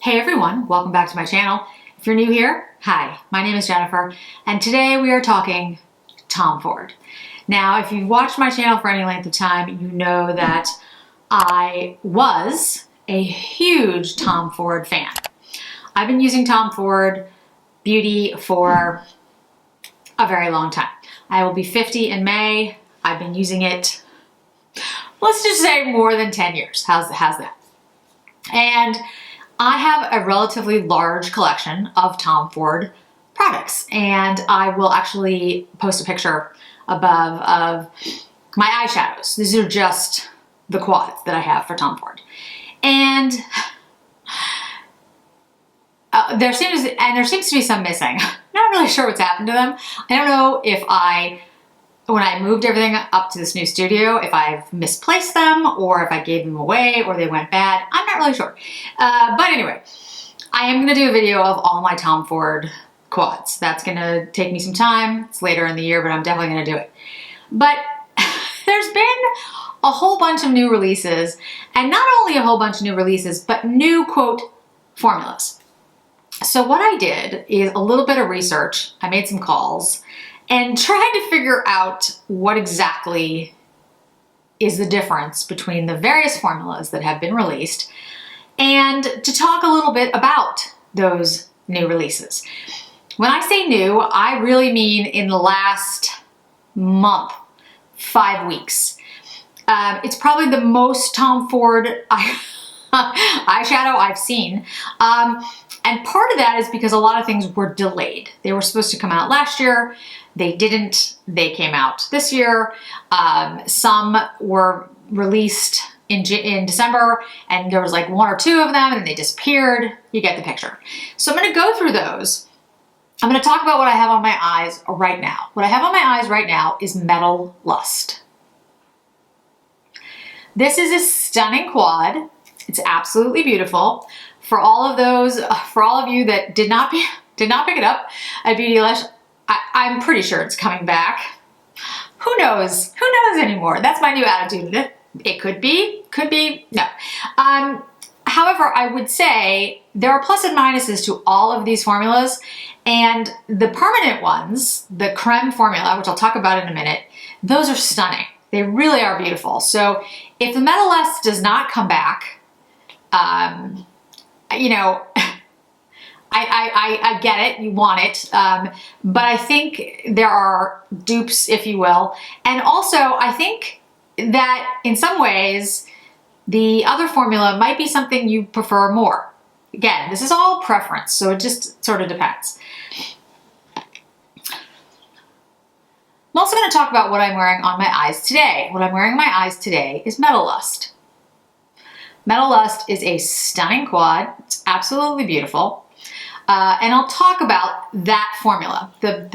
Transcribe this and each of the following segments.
Hey everyone, welcome back to my channel. If you're new here, hi, my name is Jennifer, and today we are talking Tom Ford. Now, if you've watched my channel for any length of time, you know that I was a huge Tom Ford fan. I've been using Tom Ford Beauty for a very long time. I will be 50 in May. I've been using it, let's just say more than 10 years. How's that? And I have a relatively large collection of Tom Ford products, and I will actually post a picture above of my eyeshadows. These are just the quads that I have for Tom Ford. And there seems to be some missing. Not really sure what's happened to them. I don't know if when I moved everything up to this new studio, if I've misplaced them or if I gave them away or they went bad. I'm not really sure. But anyway, I am going to do a video of all my Tom Ford quads. That's going to take me some time. It's later in the year, but I'm definitely going to do it. But there's been a whole bunch of new releases, and not only a whole bunch of new releases, but new, quote, formulas. So what I did is a little bit of research. I made some calls and tried to figure out what exactly is the difference between the various formulas that have been released, and to talk a little bit about those new releases. When I say new, I really mean in the last month, 5 weeks. It's probably the most Tom Ford eyeshadow I've seen. And part of that is because a lot of things were delayed. They were supposed to come out last year. They didn't. They came out this year. Some were released in December, and there was like 1 or 2 of them, and they disappeared. You get the picture. So I'm going to go through those. I'm going to talk about what I have on my eyes right now. What I have on my eyes right now is Metal Lust. This is a stunning quad. It's absolutely beautiful. For all of you that did not pick it up at Beautylish, I'm pretty sure it's coming back. Who knows? Who knows anymore? That's my new attitude. It could be, no. However, I would say there are plus and minuses to all of these formulas, and the permanent ones, the Creme formula, which I'll talk about in a minute, those are stunning. They really are beautiful. So if the Metal Lust does not come back, you know, I get it, you want it, but I think there are dupes, if you will. And also, I think that in some ways, the other formula might be something you prefer more. Again, this is all preference, so it just sort of depends. I'm also going to talk about what I'm wearing on my eyes today. What I'm wearing on my eyes today is Metal Lust. Metal Lust is a stunning quad. It's absolutely beautiful. And I'll talk about that formula, the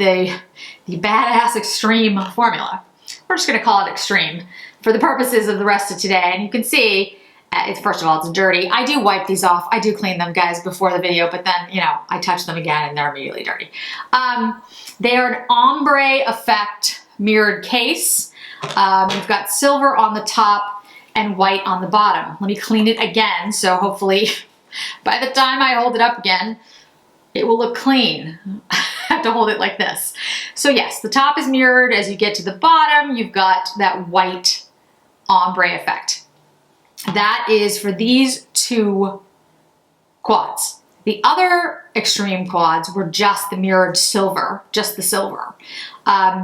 badass extreme formula. We're just going to call it extreme for the purposes of the rest of today. And you can see, first of all, it's dirty. I do wipe these off. I do clean them, guys, before the video, but then, you know, I touch them again and they're immediately dirty. They are an ombre effect mirrored case. You've got silver on the top and white on the bottom. Let me clean it again, so hopefully by the time I hold it up again, it will look clean. I have to hold it like this. So yes, the top is mirrored. As you get to the bottom, you've got that white ombre effect. That is for these 2 quads. The other extreme quads were just the mirrored silver, just the silver.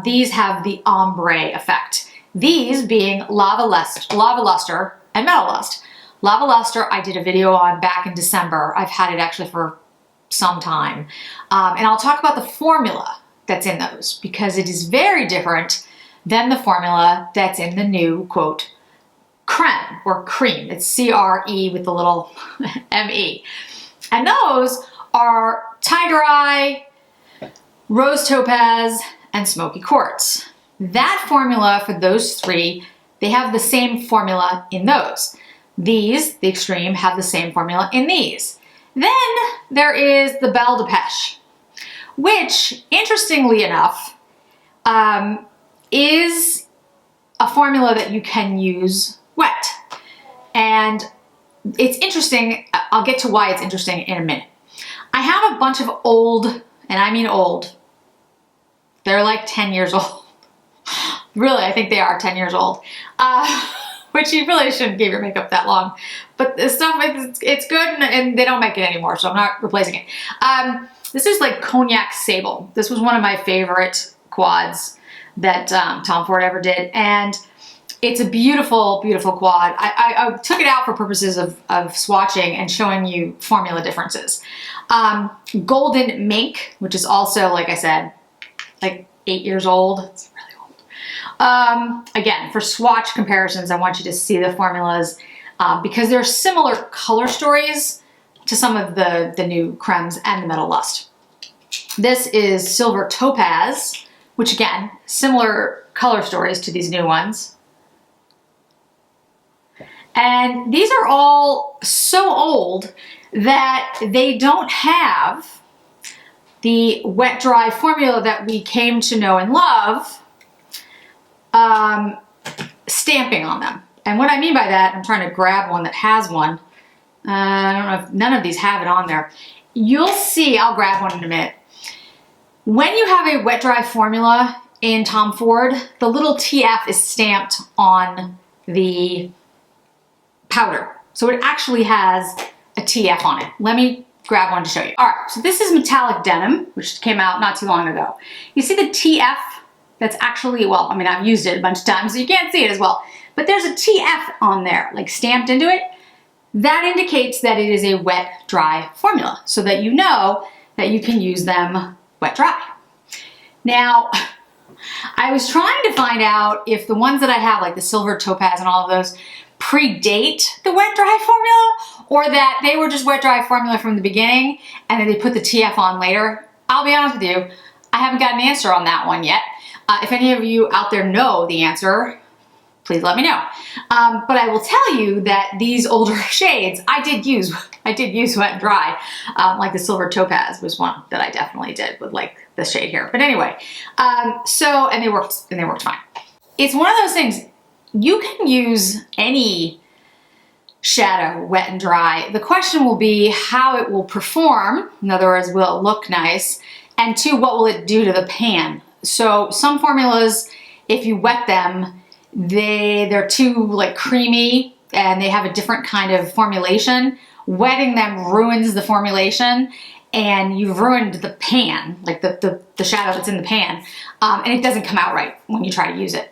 These have the ombre effect. These being Lava Luster and Metal Lust. Lava Luster I did a video on back in December. I've had it actually for some time. And I'll talk about the formula that's in those, because it is very different than the formula that's in the new, quote, Creme or Cream. It's C-R-E with the little M-E. And those are Tiger Eye, Rose Topaz, and Smoky Quartz. That formula for those 3, they have the same formula in those. These, the extreme, have the same formula in these. Then there is the Belle de Peche, which, interestingly enough, is a formula that you can use wet. And it's interesting. I'll get to why it's interesting in a minute. I have a bunch of old, and I mean old, they're like 10 years old. Really, I think they are 10 years old. Which you really shouldn't give your makeup that long. But this stuff, it's good, and they don't make it anymore, so I'm not replacing it. This is like Cognac Sable. This was one of my favorite quads that Tom Ford ever did, and it's a beautiful, beautiful quad. I took it out for purposes of swatching and showing you formula differences. Golden Mink, which is also, like I said, like 8 years old. It's really old. Again, for swatch comparisons, I want you to see the formulas because there are similar color stories to some of the new Cremes and the Metal Lust. This is Silver Topaz, which again, similar color stories to these new ones. And these are all so old that they don't have the wet dry formula that we came to know and love stamping on them. And what I mean by that, I'm trying to grab one that has one. I don't know if none of these have it on there. You'll see, I'll grab one in a minute. When you have a wet dry formula in Tom Ford, the little TF is stamped on the powder. So it actually has a TF on it. Let me grab one to show you. All right, so this is Metallic Denim, which came out not too long ago. You see the TF that's actually, well, I mean, I've used it a bunch of times, so you can't see it as well, but there's a TF on there, like stamped into it. That indicates that it is a wet dry formula, so that you know that you can use them wet dry. Now, I was trying to find out if the ones that I have, like the Silver Topaz and all of those, predate the wet dry formula, or that they were just wet dry formula from the beginning and then they put the TF on later. I'll be honest with you, I haven't got an answer on that one yet. If any of you out there know the answer, please let me know. But I will tell you that these older shades, I did use wet and dry. Like the Silver Topaz was one that I definitely did with like the shade here. But anyway, and they worked fine. It's one of those things, you can use any shadow wet and dry. The question will be how it will perform. In other words, will it look nice? And two, what will it do to the pan? So some formulas, if you wet them, they're too like creamy and they have a different kind of formulation. Wetting them ruins the formulation and you've ruined the pan, like the shadow that's in the pan, and it doesn't come out right when you try to use it.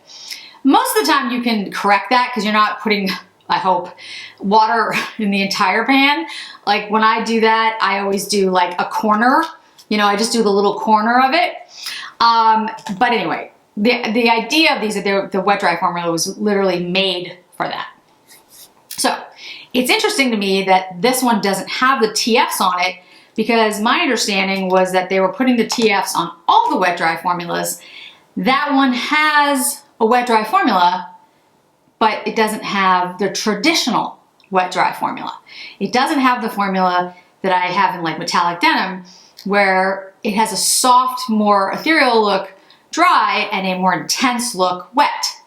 Most of the time you can correct that because you're not putting, I hope, water in the entire pan. Like when I do that, I always do like a corner, you know, I just do the little corner of it. But anyway, the idea of these, the wet dry formula was literally made for that. So it's interesting to me that this one doesn't have the TFs on it because my understanding was that they were putting the TFs on all the wet dry formulas. That one has a wet dry formula, but it doesn't have the traditional wet dry formula. It doesn't have the formula that I have in like Metallic Denim, where it has a soft, more ethereal look dry and a more intense look wet.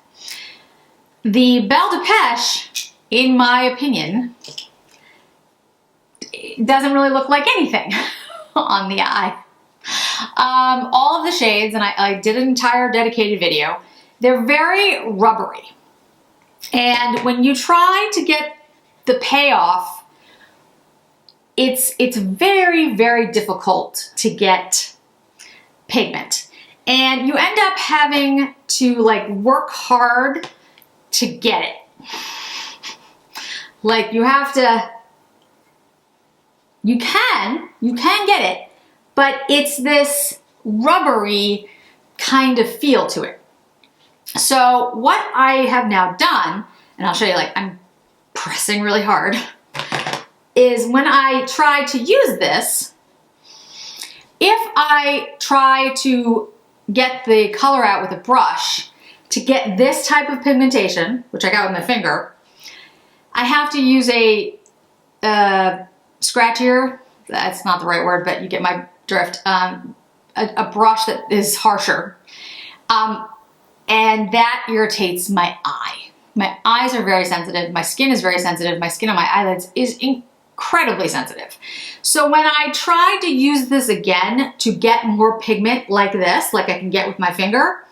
The Belle de Peche, in my opinion, doesn't really look like anything on the eye. All of the shades, and I did an entire dedicated video, they're very rubbery. And when you try to get the payoff, it's very, very difficult to get pigment. And you end up having to like work hard to get it. Like you have to, you can get it, but it's this rubbery kind of feel to it. So what I have now done, and I'll show you, like I'm pressing really hard, is when I try to use this, if I try to get the color out with a brush to get this type of pigmentation, which I got with my finger, I have to use a scratchier, that's not the right word, but you get my drift, a brush that is harsher. And that irritates my eye. My eyes are very sensitive. My skin is very sensitive. My skin on my eyelids is incredibly sensitive. So when I tried to use this again to get more pigment like this, like I can get with my finger,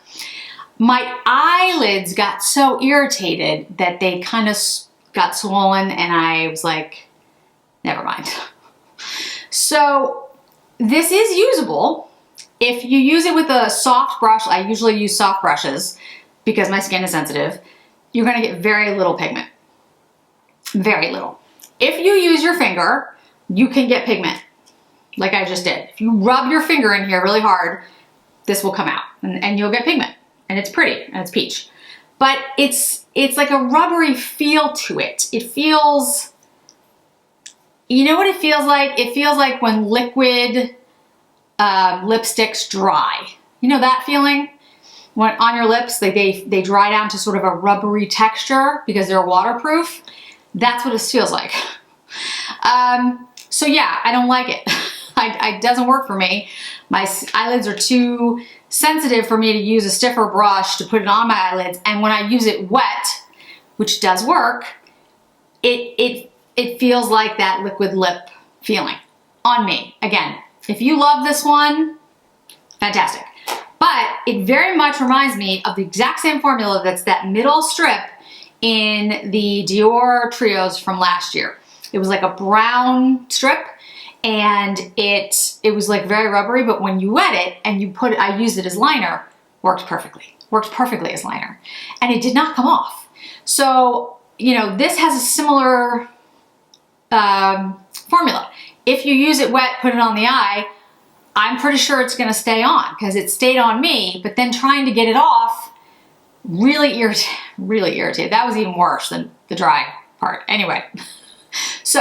my eyelids got so irritated that they kind of got swollen, and I was like, never mind. So this is usable. If you use it with a soft brush, I usually use soft brushes because my skin is sensitive, you're gonna get very little pigment, very little. If you use your finger, you can get pigment, like I just did. If you rub your finger in here really hard, this will come out and you'll get pigment, and it's pretty and it's peach. But it's like a rubbery feel to it. It feels, you know what it feels like? It feels like when liquid lipsticks dry. You know that feeling? When on your lips, they dry down to sort of a rubbery texture because they're waterproof. That's what it feels like. So yeah, I don't like it. It doesn't work for me. My eyelids are too sensitive for me to use a stiffer brush to put it on my eyelids. And when I use it wet, which does work, it feels like that liquid lip feeling on me. Again, if you love this one, fantastic. But it very much reminds me of the exact same formula that's that middle strip in the Dior Trios from last year. It was like a brown strip, and it was like very rubbery, but when you wet it and you put it, I used it as liner, worked perfectly as liner. And it did not come off. So, you know, this has a similar formula. If you use it wet, put it on the eye, I'm pretty sure it's gonna stay on because it stayed on me, but then trying to get it off, really irritated. That was even worse than the dry part. Anyway, so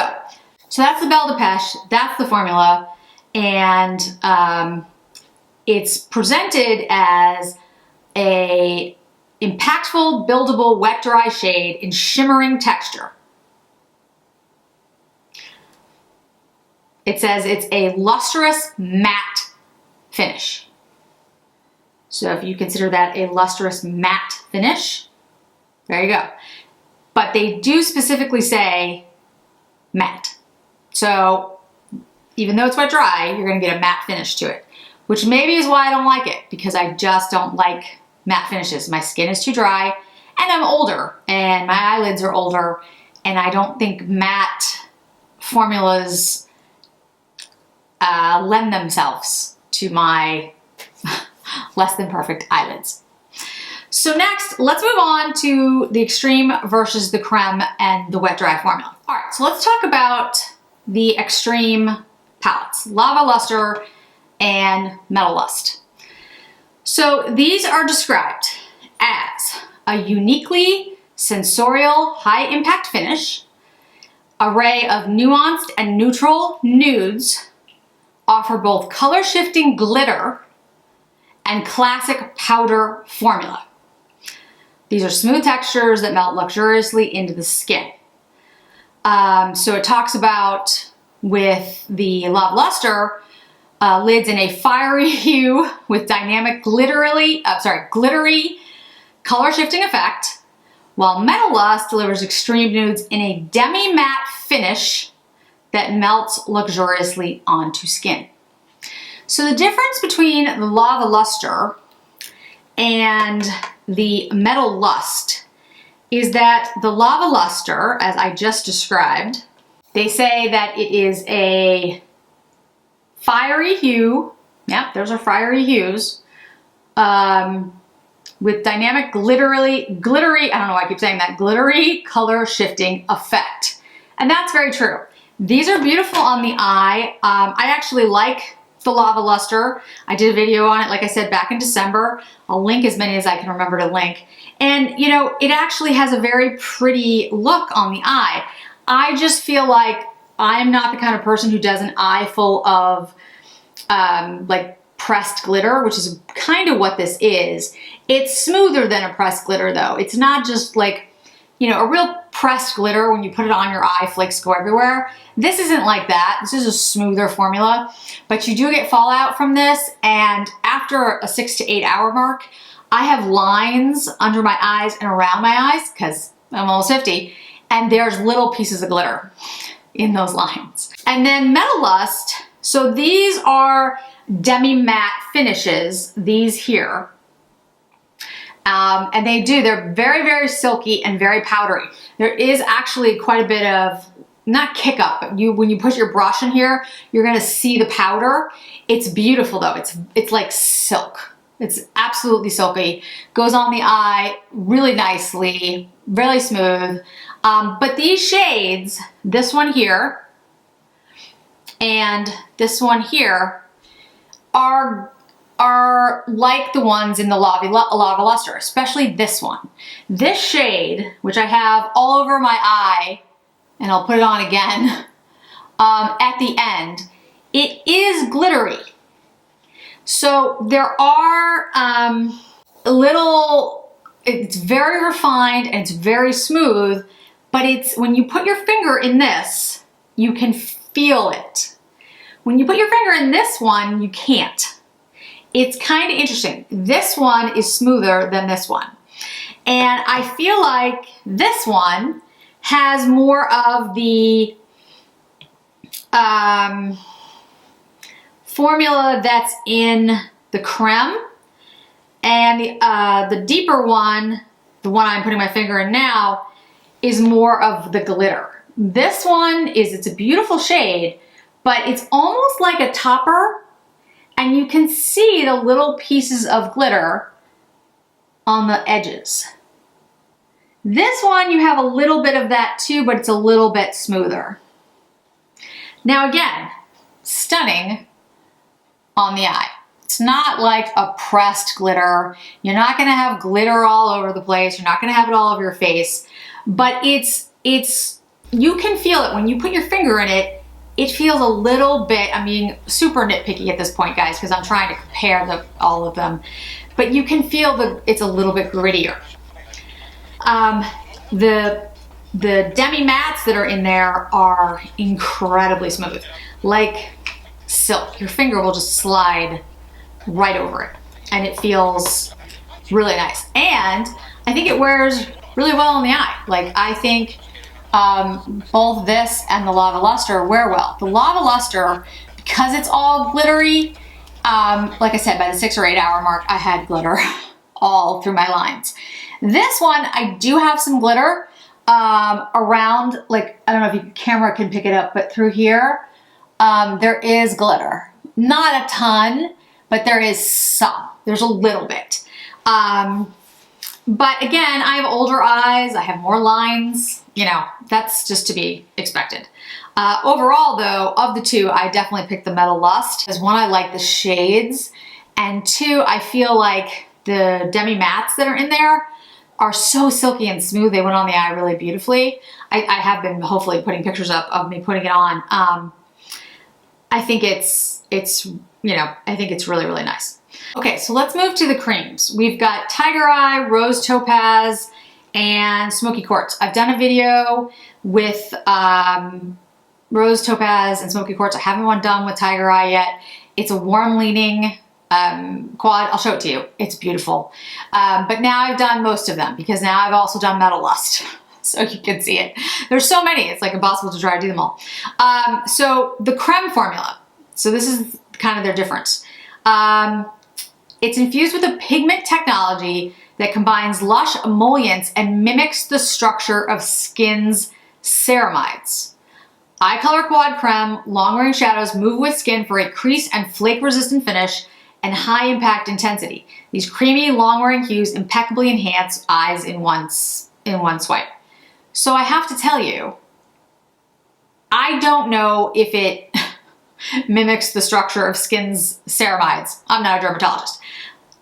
that's the Belle de Peche, that's the formula, and it's presented as a impactful, buildable, wet dry shade in shimmering texture. It says it's a lustrous matte finish. So if you consider that a lustrous matte finish, there you go. But they do specifically say matte. So even though it's wet dry, you're gonna get a matte finish to it, which maybe is why I don't like it, because I just don't like matte finishes. My skin is too dry, and I'm older, and my eyelids are older, and I don't think matte formulas lend themselves to my less than perfect eyelids. So next, let's move on to the Extreme versus the Creme and the wet dry formula. All right, so let's talk about the Extreme palettes, Lava Luster and Metal Lust. So these are described as a uniquely sensorial, high impact finish, array of nuanced and neutral nudes, offer both color shifting glitter and classic powder formula. These are smooth textures that melt luxuriously into the skin. So it talks about with the Lava Luster, lids in a fiery hue with dynamic glittery color shifting effect, while Metal Lust delivers extreme nudes in a demi-matte finish that melts luxuriously onto skin. So the difference between the Lava Luster and the Metal Lust is that the Lava Luster, as I just described, they say that it is a fiery hue, yep, those are fiery hues, with dynamic glittery, I don't know why I keep saying that, glittery color shifting effect. And that's very true. These are beautiful on the eye. I actually like the Lava Luster. I did a video on it, like I said, back in December. I'll link as many as I can remember to link. And you know, it actually has a very pretty look on the eye. I just feel like I'm not the kind of person who does an eye full of like pressed glitter, which is kind of what this is. It's smoother than a pressed glitter though. It's not just like, you know, a real pressed glitter when you put it on your eye, flakes go everywhere. This isn't like that. This is a smoother formula, but you do get fallout from this. And after a 6 to 8 hour mark, I have lines under my eyes and around my eyes because I'm almost 50, and there's little pieces of glitter in those lines. And then Metal Lust, so these are demi-matte finishes, these here. And they're very, very silky and very powdery. There is actually quite a bit of, not kick up, but when you put your brush in here, you're gonna see the powder. It's beautiful though, it's like silk. It's absolutely silky. Goes on the eye really nicely, really smooth. But these shades, this one here and this one here, are like the ones in the Lava Luster, especially this one. This shade, which I have all over my eye, and I'll put it on again, at the end, it is glittery. So there are it's very refined and it's very smooth, but when you put your finger in this, you can feel it. When you put your finger in this one, you can't. It's kind of interesting. This one is smoother than this one. And I feel like this one has more of the formula that's in the Creme, and the deeper one, the one I'm putting my finger in now, is more of the glitter. This one it's a beautiful shade, but it's almost like a topper, and you can see the little pieces of glitter on the edges. This one, you have a little bit of that too, but it's a little bit smoother. Now again, stunning on the eye. It's not like a pressed glitter. You're not gonna have glitter all over the place. You're not gonna have it all over your face, but you can feel it when you put your finger in it. It feels a little bit, I'm being super nitpicky at this point, guys, because I'm trying to compare all of them, but you can feel it's a little bit grittier. The demi-mattes that are in there are incredibly smooth, like silk. Your finger will just slide right over it, and it feels really nice. And I think it wears really well on the eye. Like, I think both this and the Lava Luster wear well. The Lava Luster, because it's all glittery, like I said, by the 6 or 8 hour mark, I had glitter all through my lines. This one, I do have some glitter around, like, I don't know if your camera can pick it up, but through here, there is glitter. Not a ton, but there is some. There's a little bit. But again, I have older eyes, I have more lines, you know, that's just to be expected. Overall though, of the two, I definitely picked the Metal Lust, because one, I like the shades, and two, I feel like the demi-mattes that are in there are so silky and smooth. They went on the eye really beautifully. I have been hopefully putting pictures up of me putting it on. I think it's you know, I think it's really, really nice. Okay, so let's move to the creams. We've got Tiger Eye, Rose Topaz, and Smoky Quartz. I've done a video with Rose Topaz and Smoky Quartz. I haven't one done with Tiger Eye yet. It's a warm leaning quad. I'll show it to you. It's beautiful. But now I've done most of them, because now I've also done Metal Lust. So you can see it. There's so many, it's like impossible to try to do them all. So the Creme formula. So this is kind of their difference. It's infused with a pigment technology that combines lush emollients and mimics the structure of skin's ceramides. Eye Color Quad Creme long range shadows move with skin for a crease and flake resistant finish and high impact intensity. These creamy long wearing hues impeccably enhance eyes in one swipe. So I have to tell you, I don't know if it mimics the structure of skin's ceramides. I'm not a dermatologist.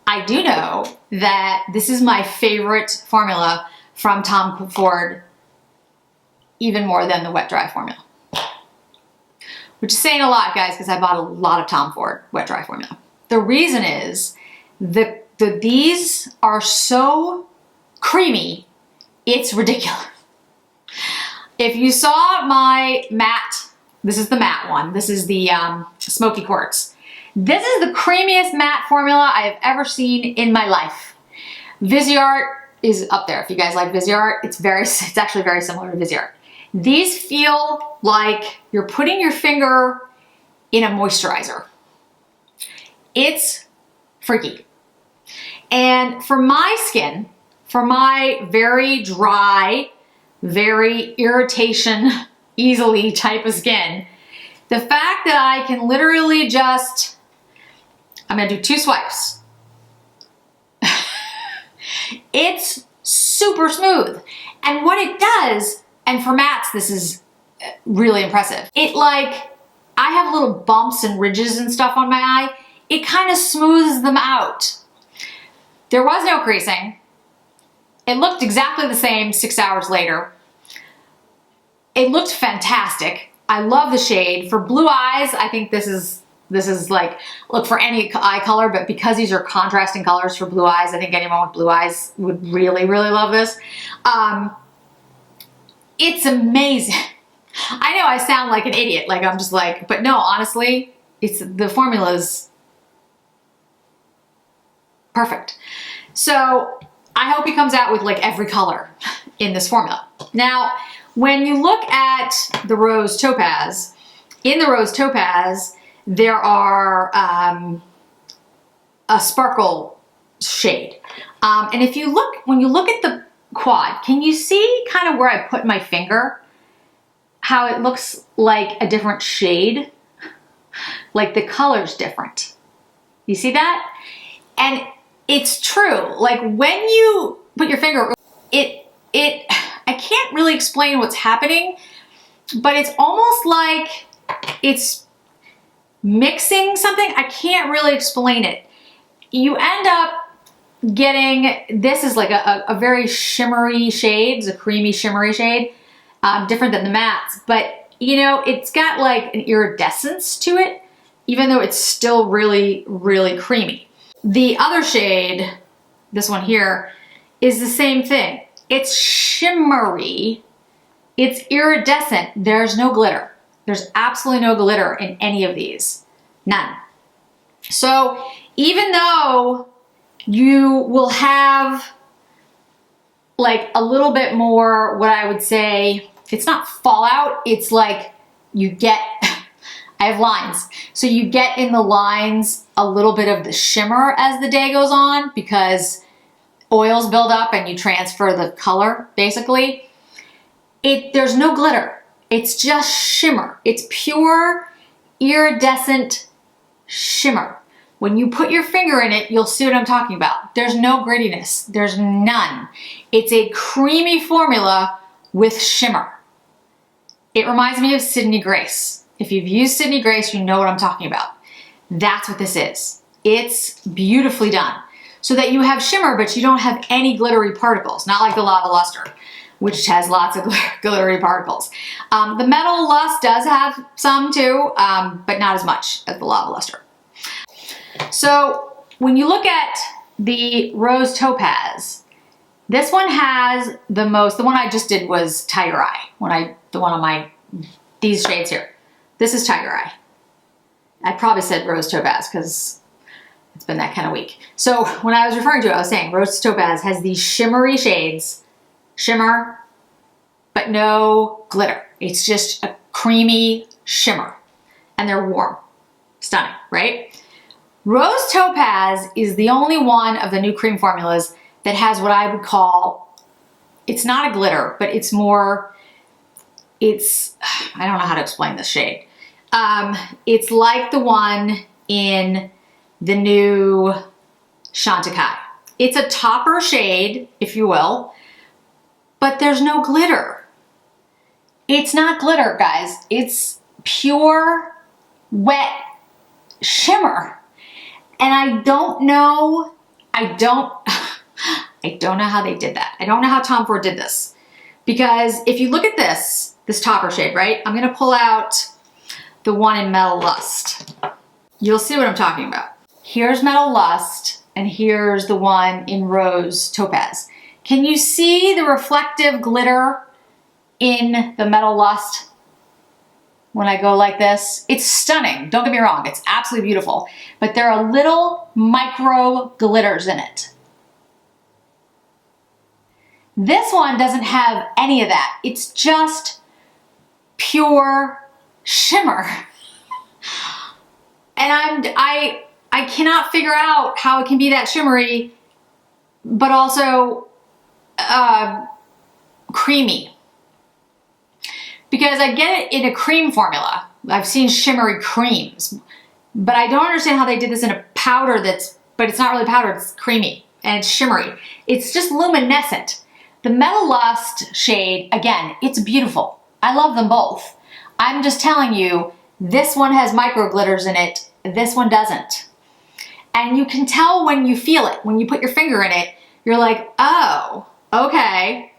I do know that this is my favorite formula from Tom Ford, even more than the wet dry formula. Which is saying a lot, guys, because I bought a lot of Tom Ford wet dry formula. The reason is these are so creamy, it's ridiculous. If you saw my matte, this is the matte one, this is the Smoky Quartz. This is the creamiest matte formula I have ever seen in my life. Viseart is up there. If you guys like Viseart, it's actually very similar to Viseart. These feel like you're putting your finger in a moisturizer. It's freaky. And for my skin, for my very dry, very irritation easily type of skin, the fact that I can literally just, I'm gonna do 2 swipes. It's super smooth. And what it does, and for mattes, this is really impressive. It like, I have little bumps and ridges and stuff on my eye. It kind of smooths them out. There was no creasing. It looked exactly the same 6 hours later. It looked fantastic. I love the shade. For blue eyes, I think this is like, look for any eye color, but because these are contrasting colors for blue eyes, I think anyone with blue eyes would really, really love this. It's amazing. I know I sound like an idiot, like I'm just like, but no, honestly, the formula's perfect. So I hope he comes out with like every color in this formula. Now, when you look at the Rose Topaz, in the Rose Topaz, there are a sparkle shade. And if you look, when you look at the quad, can you see kind of where I put my finger? How it looks like a different shade? Like the color's different. You see that? And it's true. Like when you put your finger, I can't really explain what's happening, but it's almost like it's mixing something. I can't really explain it. You end up getting, this is like a very shimmery shade, it's a creamy shimmery shade, different than the mattes, but you know, it's got like an iridescence to it, even though it's still really, really creamy. The other shade, this one here, is the same thing. It's shimmery, it's iridescent, there's no glitter. There's absolutely no glitter in any of these, none. So even though you will have like a little bit more, what I would say, it's not fallout, it's like you get, I have lines. So you get in the lines a little bit of the shimmer as the day goes on because oils build up and you transfer the color, basically. There's no glitter. It's just shimmer. It's pure iridescent shimmer. When you put your finger in it, you'll see what I'm talking about. There's no grittiness. There's none. It's a creamy formula with shimmer. It reminds me of Sydney Grace. If you've used Sydney Grace, you know what I'm talking about. That's what this is. It's beautifully done. So that you have shimmer, but you don't have any glittery particles, not like the Lava Luster, which has lots of glittery particles. The Metal Lust does have some too, but not as much as the Lava Luster. So when you look at the Rose Topaz, this one has the most, the one I just did was Tiger Eye, the one on my, these shades here. This is Tiger Eye. I probably said Rose Topaz because it's been that kind of week. So when I was referring to it, I was saying Rose Topaz has these shimmery shades, shimmer, but no glitter. It's just a creamy shimmer and they're warm. Stunning, right? Rose Topaz is the only one of the new cream formulas that has what I would call, it's not a glitter, but it's more, I don't know how to explain this shade. It's like the one in the new Chantecaille. It's a topper shade, if you will, but there's no glitter. It's not glitter, guys. It's pure, wet shimmer. And I don't know how they did that. I don't know how Tom Ford did this. Because if you look at this topper shade, right? I'm gonna pull out the one in Metal Lust. You'll see what I'm talking about. Here's Metal Lust, and here's the one in Rose Topaz. Can you see the reflective glitter in the Metal Lust when I go like this? It's stunning, don't get me wrong, it's absolutely beautiful, but there are little micro glitters in it. This one doesn't have any of that. It's just pure shimmer. And I cannot figure out how it can be that shimmery, but also creamy. Because I get it in a cream formula. I've seen shimmery creams, but I don't understand how they did this in a powder but it's not really powder, it's creamy and it's shimmery. It's just luminescent. The Metal Lust shade, again, it's beautiful. I love them both. I'm just telling you, this one has micro glitters in it, this one doesn't. And you can tell when you feel it. When you put your finger in it, you're like, oh, okay.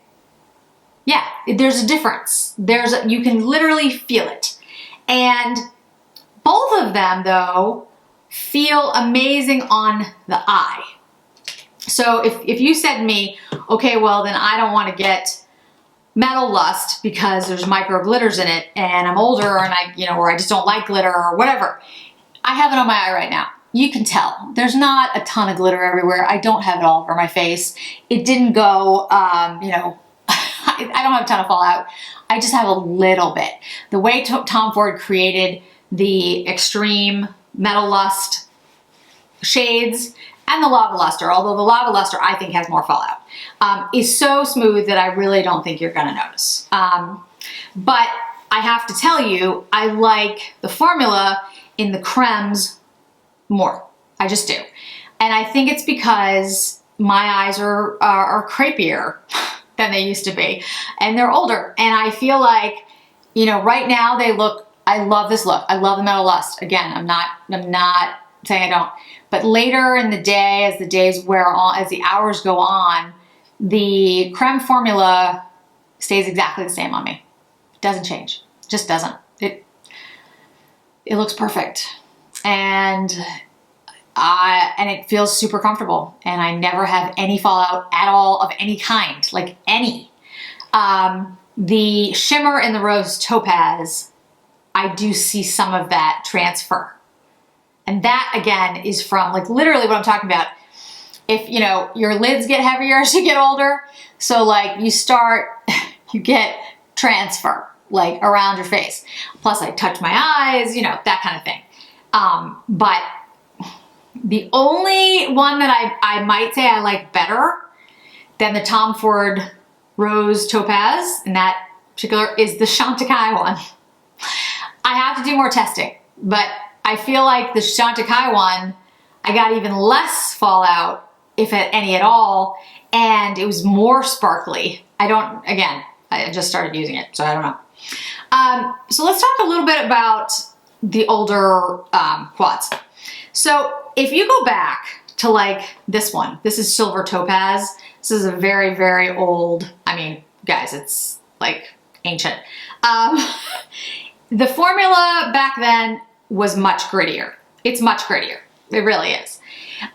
Yeah, there's a difference. You can literally feel it. And both of them, though, feel amazing on the eye. So if you said to me, okay, well, then I don't want to get Metal Lust because there's micro glitters in it and I'm older and or I just don't like glitter or whatever. I have it on my eye right now. You can tell. There's not a ton of glitter everywhere. I don't have it all over my face. It didn't go, I don't have a ton of fallout. I just have a little bit. The way Tom Ford created the extreme Metal Lust shades and the Lava Luster, although the Lava Luster I think has more fallout, is so smooth that I really don't think you're gonna notice. But I have to tell you, I like the formula in the Cremes more. I just do. And I think it's because my eyes are crepier than they used to be. And they're older. And I feel like, right now they look, I love this look. I love the Metal Lust. Again, I'm not saying I don't. But later in the day, as the days wear on, as the hours go on, the Creme formula stays exactly the same on me. It doesn't change. It just doesn't. It looks perfect. And it feels super comfortable. And I never have any fallout at all of any kind, like any. The shimmer in the Rose Topaz, I do see some of that transfer. And that, again, is from, like, literally what I'm talking about. If, your lids get heavier as you get older, so, like, you get transfer, like, around your face. Plus, I touch my eyes, that kind of thing. But the only one that I might say I like better than the Tom Ford Rose Topaz, in that particular, is the Chantecaille one. I have to do more testing, but I feel like the Chantecaille one, I got even less fallout, if any at all, and it was more sparkly. I just started using it, so I don't know. So let's talk a little bit about the older quads. So if you go back to like this one, this is Silver Topaz. This is a very, very old, guys, it's like ancient. The formula back then was much grittier. It's much grittier. It really is.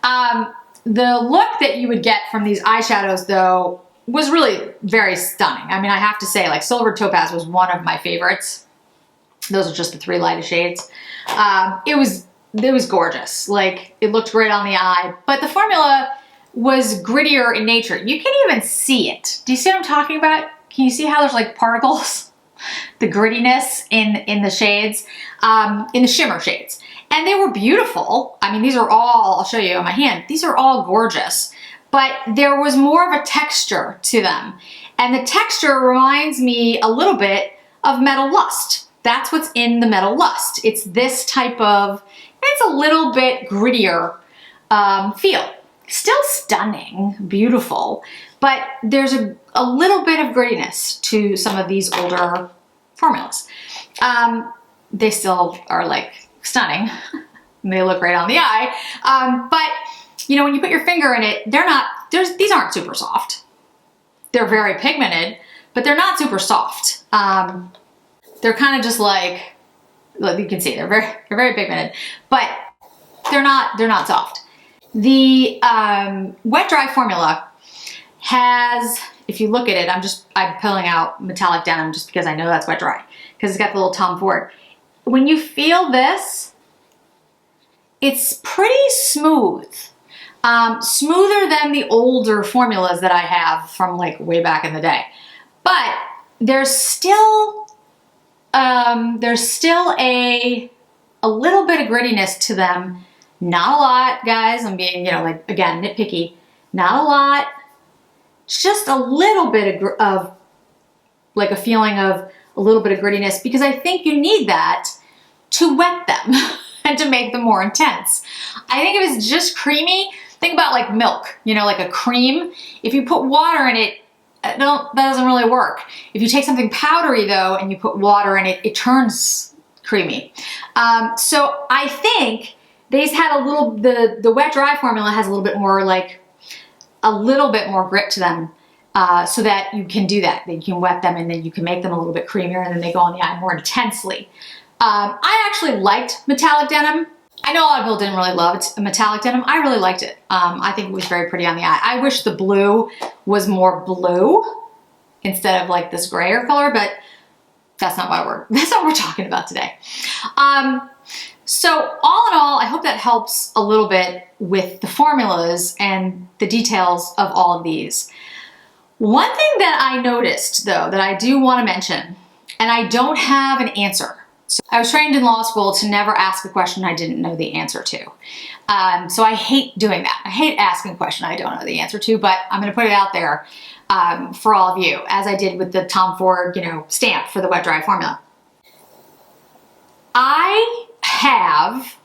The look that you would get from these eyeshadows, though, was really very stunning. I have to say, like, Silver Topaz was one of my favorites. Those are just the 3 lightest shades. It was gorgeous. Like, it looked great on the eye, but the formula was grittier in nature. You can even see it. Do you see what I'm talking about? Can you see how there's like particles? The grittiness in the shades, in the shimmer shades. And they were beautiful. These are all, I'll show you on my hand, these are all gorgeous, but there was more of a texture to them. And the texture reminds me a little bit of Metal Lust. That's what's in the Metal Lust. It's this type of, it's a little bit grittier feel. Still stunning, beautiful, but there's a little bit of grittiness to some of these older formulas. They still are like stunning. They look great on the eye. But when you put your finger in it, these aren't super soft. They're very pigmented, but they're not super soft. They're kind of just like, look, you can see they're very pigmented, but they're not soft. The wet dry formula has, if you look at it, I'm pulling out metallic denim just because I know that's wet dry, because it's got the little Tom Ford. When you feel this, it's pretty smooth. Smoother than the older formulas that I have from like way back in the day. But there's still a little bit of grittiness to them. Not a lot, guys. I'm being, like, again, nitpicky. Not a lot. Just a little bit of like a feeling of a little bit of grittiness, because I think you need that to wet them and to make them more intense. I think if it's just creamy, think about like milk, like a cream. If you put water in it, that doesn't really work. If you take something powdery though and you put water in it, it turns creamy. So I think these had a little, the wet dry formula has a little bit more grit to them, so that you can do that. You can wet them and then you can make them a little bit creamier, and then they go on the eye more intensely. I actually liked metallic denim. I know a lot of people didn't really love it, metallic denim. I really liked it. I think it was very pretty on the eye. I wish the blue was more blue instead of like this grayer color, but that's not what we're talking about today. So all in all, I hope that helps a little bit with the formulas and the details of all of these. One thing that I noticed though, that I do want to mention, and I don't have an answer. So I was trained in law school to never ask a question I didn't know the answer to. So I hate doing that. I hate asking a question I don't know the answer to, but I'm going to put it out there for all of you, as I did with the Tom Ford, stamp for the wet dry formula. I have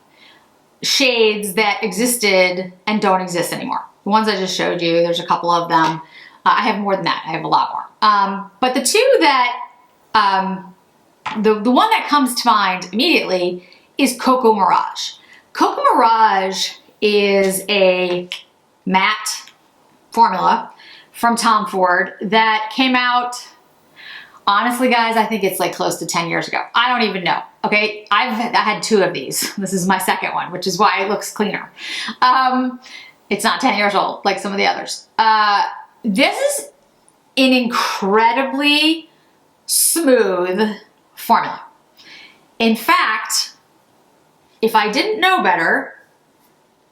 shades that existed and don't exist anymore. The ones I just showed you, there's a couple of them. I have more than that. I have a lot more. But the two that, the one that comes to mind immediately is Cocoa Mirage. Cocoa Mirage is a matte formula from Tom Ford that came out, honestly guys, I think it's like close to 10 years ago. I don't even know, okay? I had two of these. This is my second one, which is why it looks cleaner. It's not 10 years old like some of the others. This is an incredibly smooth formula. In fact, if I didn't know better,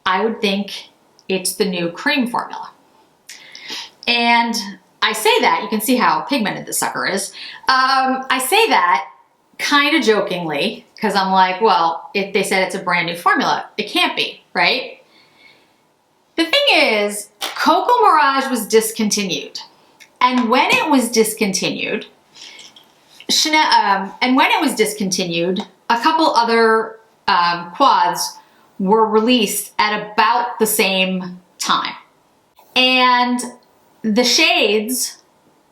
I would think it's the new Creme formula. And I say that, you can see how pigmented this sucker is. I say that kind of jokingly, because I'm like, well, if they said it's a brand new formula, it can't be, right? The thing is, Cocoa Mirage was discontinued. And when it was discontinued, a couple other quads were released at about the same time. And the shades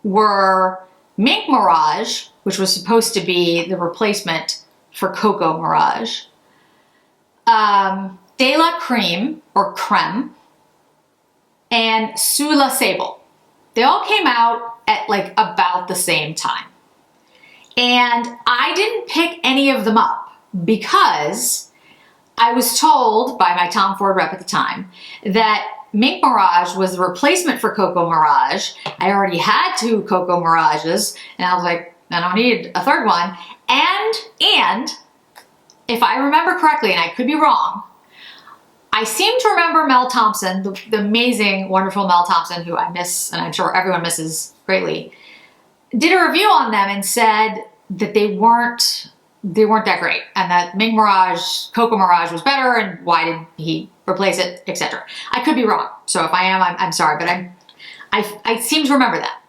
were Mink Mirage, which was supposed to be the replacement for Cocoa Mirage, De la Creme, or Creme, and Sous la Sable. They all came out at like about the same time. And I didn't pick any of them up because I was told by my Tom Ford rep at the time that Mink Mirage was the replacement for Cocoa Mirage. I already had two Cocoa Mirages, and I was like, I don't need a third one. And if I remember correctly, and I could be wrong, I seem to remember Mel Thompson, the amazing, wonderful Mel Thompson, who I miss, and I'm sure everyone misses greatly, did a review on them and said that they weren't that great, and that Mink Mirage, Cocoa Mirage was better, and why did he replace it, etc. I could be wrong, so if I am, I'm sorry, but I seem to remember that.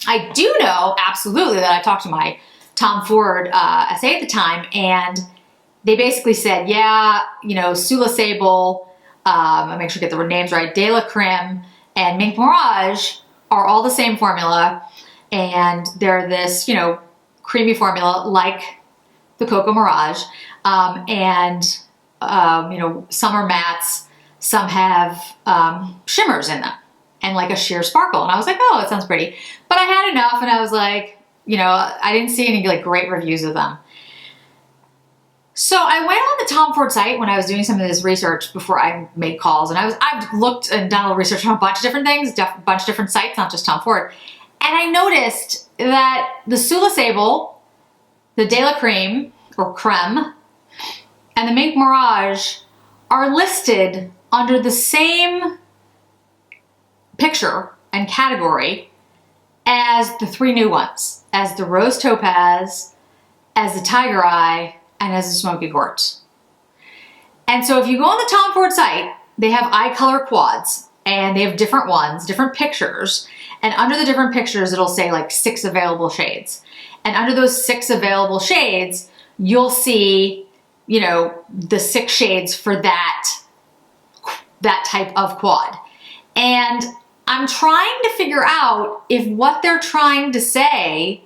I do know absolutely that I talked to my Tom Ford SA at the time, and they basically said, yeah, Sous la Sable, I'll make sure I get the names right, De la Creme, and Mink Mirage are all the same formula, and they're this, creamy formula like the Cocoa Mirage, some are mattes, some have shimmers in them, and like a sheer sparkle. And I was like, oh, that sounds pretty. But I had enough, and I was like, I didn't see any like great reviews of them. So I went on the Tom Ford site when I was doing some of this research before I made calls, and I've looked and done a little research on a bunch of different things, a bunch of different sites, not just Tom Ford. And I noticed that the Sous la Sable, the De la Creme, or Creme, and the Mink Mirage are listed under the same picture and category as the three new ones, as the Rose Topaz, as the Tiger Eye, and as the Smoky Quartz. And so if you go on the Tom Ford site, they have eye color quads, and they have different ones, different pictures, and under the different pictures, it'll say like 6 available shades. And under those 6 available shades, you'll see, you know, the 6 shades for that type of quad. And I'm trying to figure out if what they're trying to say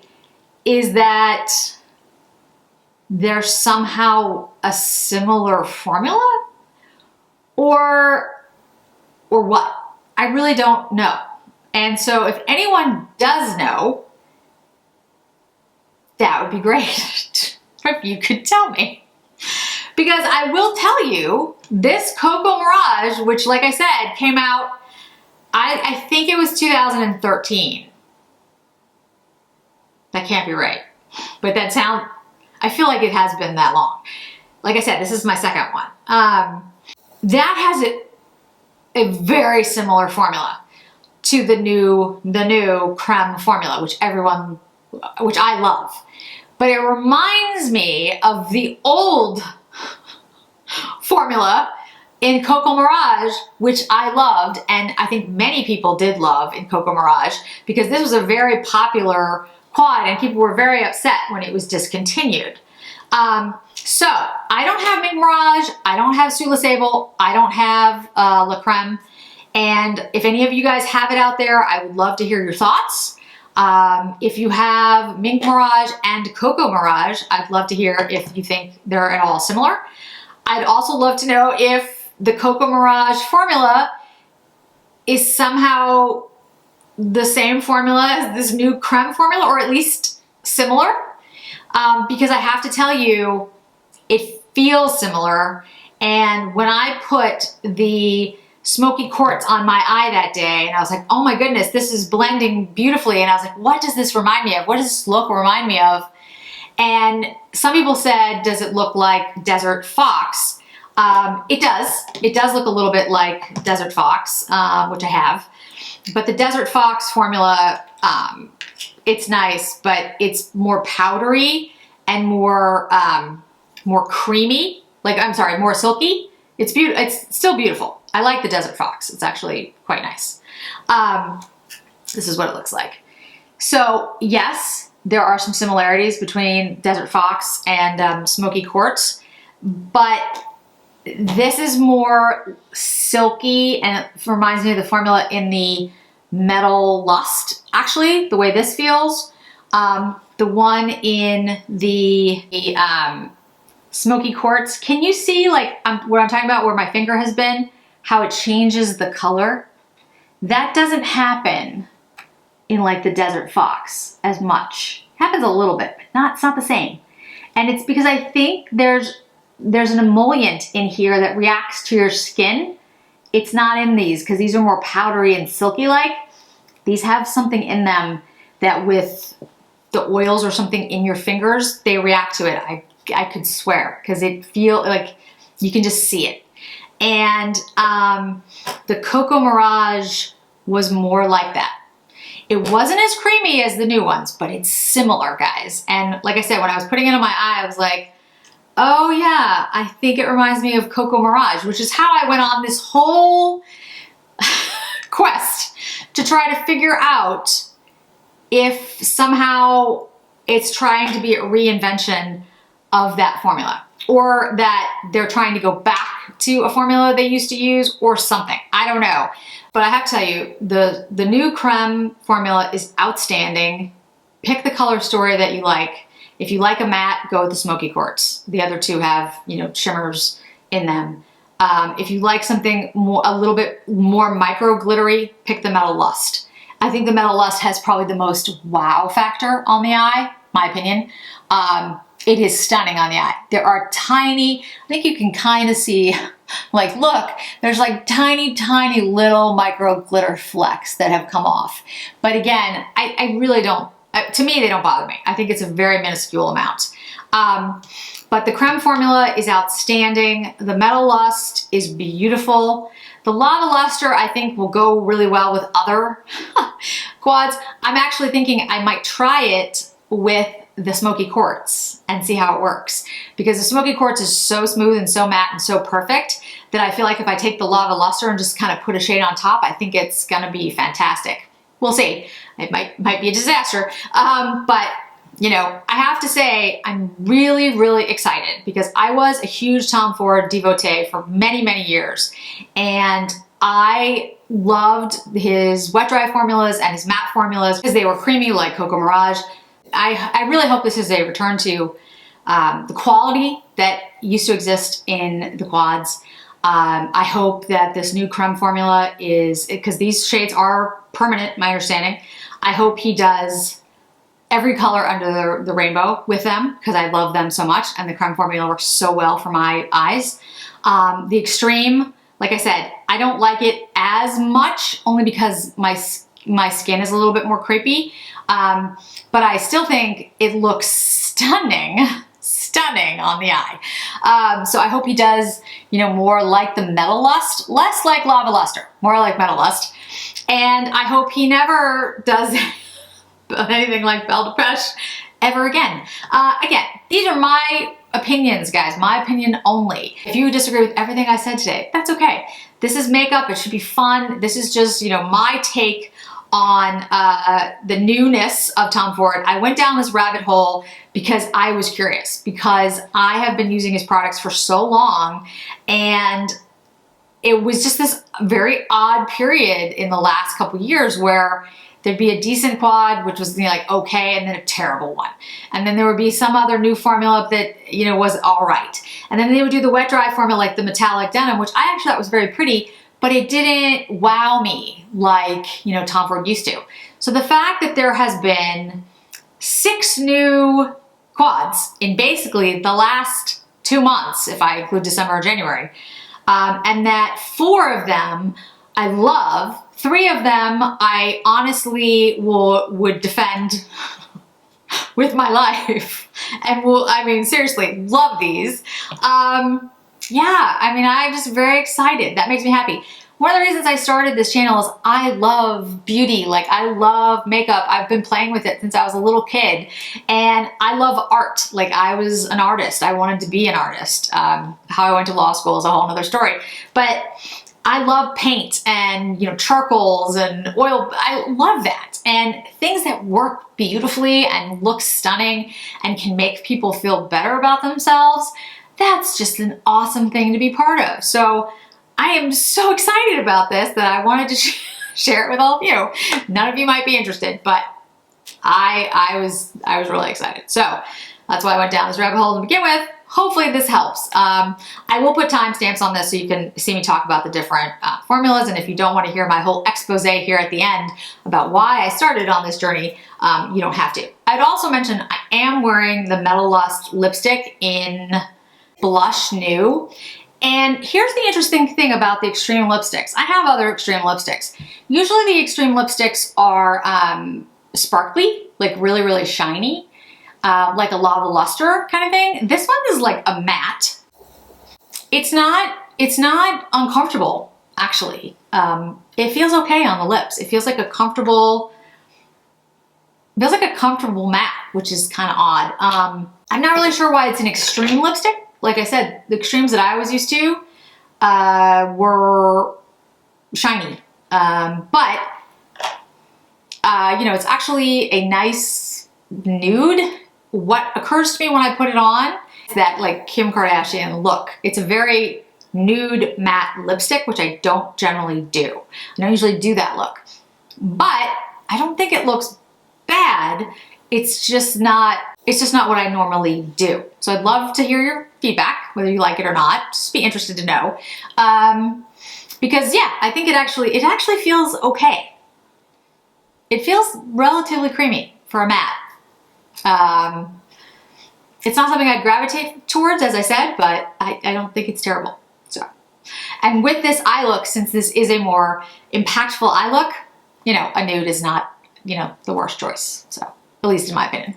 is that there's somehow a similar formula, or what? I really don't know. And so if anyone does know, that would be great if you could tell me. Because I will tell you, this Cocoa Mirage, which like I said, came out, I think it was 2013. That can't be right. But I feel like it has been that long. Like I said, this is my second one. That has a very similar formula to the new Creme formula, which I love. But it reminds me of the old formula in Cocoa Mirage, which I loved, and I think many people did love in Cocoa Mirage, because this was a very popular quad and people were very upset when it was discontinued. So I don't have Mink Mirage, I don't have Sous Le Sable, I don't have La Creme, and if any of you guys have it out there, I would love to hear your thoughts. If you have Mink Mirage and Cocoa Mirage, I'd love to hear if you think they're at all similar. I'd also love to know if the Cocoa Mirage formula is somehow the same formula as this new Creme formula, or at least similar, because I have to tell you, it feels similar. And when I put the Smoky Quartz on my eye that day, and I was like, oh my goodness, this is blending beautifully. And I was like, what does this remind me of? What does this look remind me of? And some people said, does it look like Desert Fox? It does. It does look a little bit like Desert Fox, which I have. But the Desert Fox formula, it's nice, but it's more powdery and more creamy. More silky. It's beautiful. It's still beautiful. I like the Desert Fox. It's actually quite nice. This is what it looks like. So yes, there are some similarities between Desert Fox and Smoky Quartz, but this is more silky and it reminds me of the formula in the Metal Lust, actually, the way this feels. The one in the Smoky Quartz, can you see like what I'm talking about, where my finger has been, how it changes the color? That doesn't happen in like the Desert Fox as much. It happens a little bit, but it's not the same. And it's because I think there's an emollient in here that reacts to your skin. It's not in these, because these are more powdery and silky like. These have something in them that with the oils or something in your fingers, they react to it. I could swear, because it feels like you can just see it. And the Cocoa Mirage was more like that. It wasn't as creamy as the new ones, but it's similar, guys. And like I said, when I was putting it on my eye, I was like, oh yeah, I think it reminds me of Cocoa Mirage, which is how I went on this whole quest to try to figure out if somehow it's trying to be a reinvention of that formula, or that they're trying to go back to a formula they used to use, or something. I don't know. But I have to tell you, the new Creme formula is outstanding. Pick the color story that you like. If you like a matte, go with the Smoky Quartz. The other two have, shimmers in them. If you like something a little bit more micro glittery, pick the Metal Lust. I think the Metal Lust has probably the most wow factor on the eye, my opinion. It is stunning on the eye. There are tiny, I think you can kind of see, like, look, there's like tiny, tiny little micro glitter flecks that have come off. But again, I really don't, to me, they don't bother me. I think it's a very minuscule amount. But the Creme formula is outstanding. The Metal Lust is beautiful. The Lava Luster, I think, will go really well with other quads. I'm actually thinking I might try it with the Smoky Quartz and see how it works. Because the Smoky Quartz is so smooth and so matte and so perfect that I feel like if I take the Lava Luster and just kind of put a shade on top, I think it's gonna be fantastic. We'll see. It might be a disaster. But you know, I have to say I'm really, really excited because I was a huge Tom Ford devotee for many, many years. And I loved his wet dry formulas and his matte formulas because they were creamy like Cocoa Mirage. I really hope this is a return to the quality that used to exist in the quads. I hope that this new Creme formula is, because these shades are permanent, my understanding. I hope he does every color under the rainbow with them because I love them so much, and the Creme formula works so well for my eyes. The Extreme, like I said, I don't like it as much only because my skin is a little bit more crepey, but I still think it looks stunning on the eye. So I hope he does, you know, more like the Metal Lust, less like Lava Luster, more like Metal Lust. And I hope he never does anything like Belle de Peche ever again. Again, these are my opinions, guys, my opinion only. If you disagree with everything I said today, that's okay. This is makeup, it should be fun. This is just, you know, my take on the newness of Tom Ford. I went down this rabbit hole because I was curious, because I have been using his products for so long, and it was just this very odd period in the last couple years where there'd be a decent quad, which was, you know, like okay, and then a terrible one. And then there would be some other new formula that, you know, was all right. And then they would do the wet dry formula like the metallic denim, which I actually thought was very pretty, but it didn't wow me like, you know, Tom Ford used to. So the fact that there has been 6 new quads in basically the last 2 months, if I include December or January, and that 4 of them I love, 3 of them I honestly would defend with my life, and I mean, seriously, love these. Yeah, I mean, I'm just very excited. That makes me happy. One of the reasons I started this channel is I love beauty. Like, I love makeup. I've been playing with it since I was a little kid, and I love art. Like, I was an artist. I wanted to be an artist. How I went to law school is a whole other story. But I love paint and, you know, charcoals and oil. I love that. And things that work beautifully and look stunning and can make people feel better about themselves, that's just an awesome thing to be part of. So I am so excited about this that I wanted to share it with all of you. None of you might be interested, but I was really excited. So that's why I went down this rabbit hole to begin with. Hopefully this helps. I will put timestamps on this so you can see me talk about the different formulas, and if you don't want to hear my whole expose here at the end about why I started on this journey, you don't have to. I'd also mention I am wearing the Metal Lust lipstick in Blush New. And here's the interesting thing about the Extreme lipsticks. I have other Extreme lipsticks. Usually the Extreme lipsticks are sparkly, like really, really shiny, like a Lava Luster kind of thing. This one is like a matte. It's not uncomfortable, actually. It feels okay on the lips. It feels like a comfortable matte, which is kind of odd. I'm not really sure why it's an Extreme lipstick. Like I said, the Extremes that I was used to were shiny. But, you know, it's actually a nice nude. What occurs to me when I put it on is that, like, Kim Kardashian look. It's a very nude matte lipstick, which I don't generally do. I don't usually do that look. But I don't think it looks bad. It's just not what I normally do. So I'd love to hear your feedback, whether you like it or not. Just be interested to know. Because yeah, I think it actually feels okay. It feels relatively creamy for a matte. It's not something I'd gravitate towards, as I said, but I don't think it's terrible. So, and with this eye look, since this is a more impactful eye look, you know, a nude is not, you know, the worst choice. So, at least in my opinion.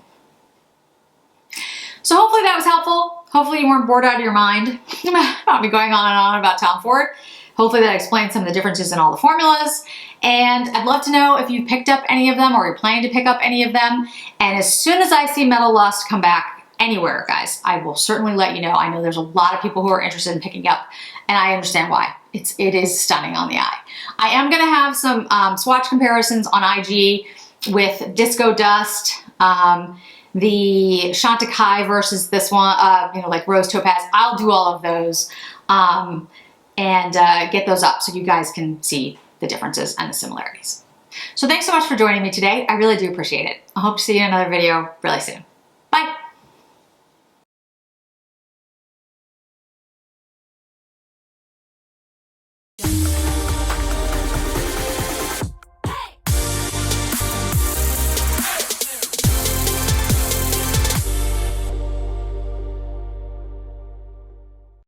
So hopefully that was helpful. Hopefully you weren't bored out of your mind about me going on and on about Tom Ford. Hopefully that explains some of the differences in all the formulas. And I'd love to know if you picked up any of them or you're planning to pick up any of them. And as soon as I see Metal Lust come back anywhere, guys, I will certainly let you know. I know there's a lot of people who are interested in picking up, and I understand why. It is stunning on the eye. I am gonna have some swatch comparisons on IG with Disco Dust, the Chantecaille versus this one, like Rose Topaz. I'll do all of those and get those up so you guys can see the differences and the similarities. So thanks so much for joining me today. I really do appreciate it. I hope to see you in another video really soon.